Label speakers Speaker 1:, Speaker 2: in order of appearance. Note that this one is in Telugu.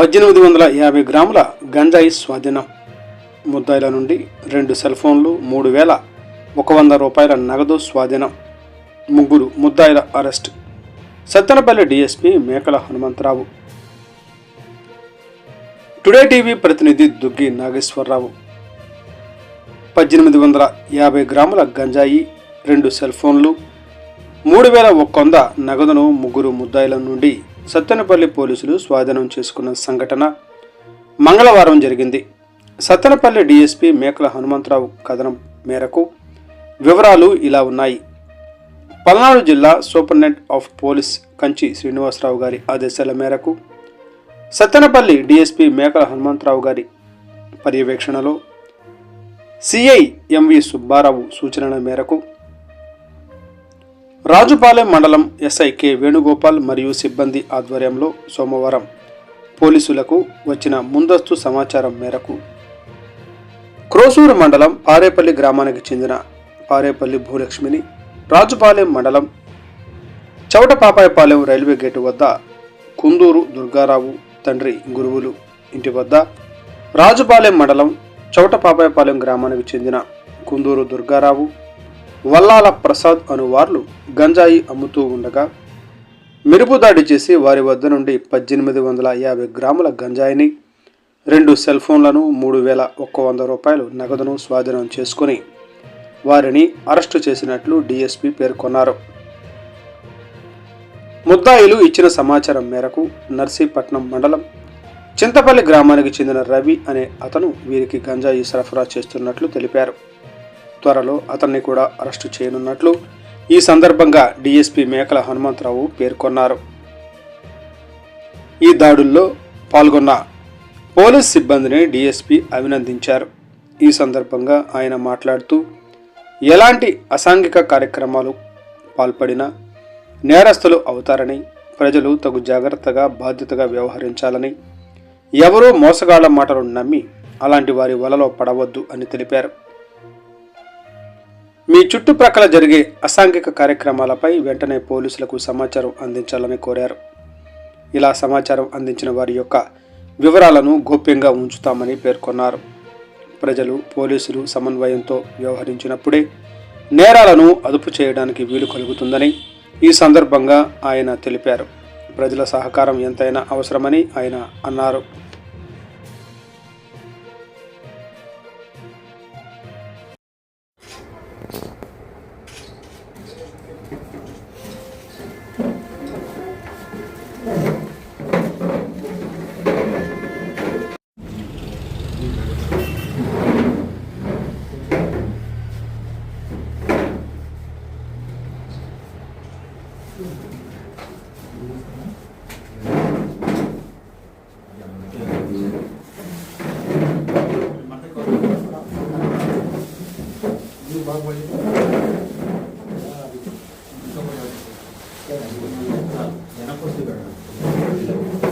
Speaker 1: 1850 గ్రాముల గంజాయి స్వాధీనం. ముద్దాయిల నుండి 2 సెల్ ఫోన్లు, 3100 రూపాయల నగదు స్వాధీనం. ముగ్గురు ముద్దాయిల అరెస్ట్. సత్తెనపల్లి డీఎస్పీ మేకల హనుమంతరావు. టుడే టీవీ ప్రతినిధి దుగ్గి నాగేశ్వరరావు. 1850 గ్రాముల గంజాయి, 2 సెల్ ఫోన్లు, 3100 నగదును ముగ్గురు ముద్దాయిల నుండి సత్తెనపల్లి పోలీసులు స్వాధీనం చేసుకున్న సంఘటన మంగళవారం జరిగింది. సత్తెనపల్లి డీఎస్పీ మేకల హనుమంతరావు కథనం మేరకు వివరాలు ఇలా ఉన్నాయి. పల్నాడు జిల్లా superintendent of police Kanchi Srinivasa Rao గారి ఆదేశాల మేరకు సత్తెనపల్లి డీఎస్పీ మేకల హనుమంతరావు గారి పర్యవేక్షణలో సిఐ ఎంవి సుబ్బారావు సూచనల మేరకు రాజుపాలెం మండలం ఎస్ఐ కె వేణుగోపాల్ మరియు సిబ్బంది ఆధ్వర్యంలో సోమవారం పోలీసులకు వచ్చిన ముందస్తు సమాచారం మేరకు క్రోసూరు మండలం పారేపల్లి గ్రామానికి చెందిన పారేపల్లి భూలక్ష్మిని రాజుపాలెం మండలం చౌటపాపాయపాలెం రైల్వే గేటు వద్ద కుందూరు దుర్గారావు తండ్రి గురువులు ఇంటి వద్ద, రాజుపాలెం మండలం చౌటపాపాయపాలెం గ్రామానికి చెందిన కుందూరు దుర్గారావు, వల్లాల ప్రసాద్ అనువార్లు గంజాయి అమ్ముతూ ఉండగా మెరుపుదాడి చేసి వారి వద్ద నుండి 1850 గ్రాముల గంజాయిని, 2 సెల్ ఫోన్లను, 3100 రూపాయలు నగదును స్వాధీనం చేసుకుని వారిని అరెస్టు చేసినట్లు డీఎస్పీ పేర్కొన్నారు. ముద్దాయిలు ఇచ్చిన సమాచారం మేరకు నర్సీపట్నం మండలం చింతపల్లి గ్రామానికి చెందిన రవి అనే అతను వీరికి గంజాయి సరఫరా చేస్తున్నట్లు తెలిపారు. త్వరలో అతన్ని కూడా అరెస్టు చేయనున్నట్లు ఈ సందర్భంగా డీఎస్పీ మేకల హనుమంతరావు పేర్కొన్నారు. ఈ దాడుల్లో పాల్గొన్న పోలీస్ సిబ్బందిని డీఎస్పీ అభినందించారు. ఈ సందర్భంగా ఆయన మాట్లాడుతూ, ఎలాంటి అసాంఘిక కార్యక్రమాలు పాల్పడినా నేరస్తులు అవుతారని, ప్రజలు తగు జాగ్రత్తగా బాధ్యతగా వ్యవహరించాలని, ఎవరూ మోసగాళ్ల మాటలు నమ్మి అలాంటి వారి వలలో పడవద్దు అని తెలిపారు. మీ చుట్టుప్రక్కల జరిగే అసాంఘిక కార్యక్రమాలపై వెంటనే పోలీసులకు సమాచారం అందించాలని కోరారు. ఇలా సమాచారం అందించిన వారి యొక్క వివరాలను గోప్యంగా ఉంచుతామని పేర్కొన్నారు. ప్రజలు, పోలీసులు సమన్వయంతో వ్యవహరించినప్పుడే నేరాలను అదుపు చేయడానికి వీలు కలుగుతుందని ఈ సందర్భంగా ఆయన తెలిపారు. ప్రజల సహకారం ఎంతైనా అవసరమని ఆయన అన్నారు.
Speaker 2: जनक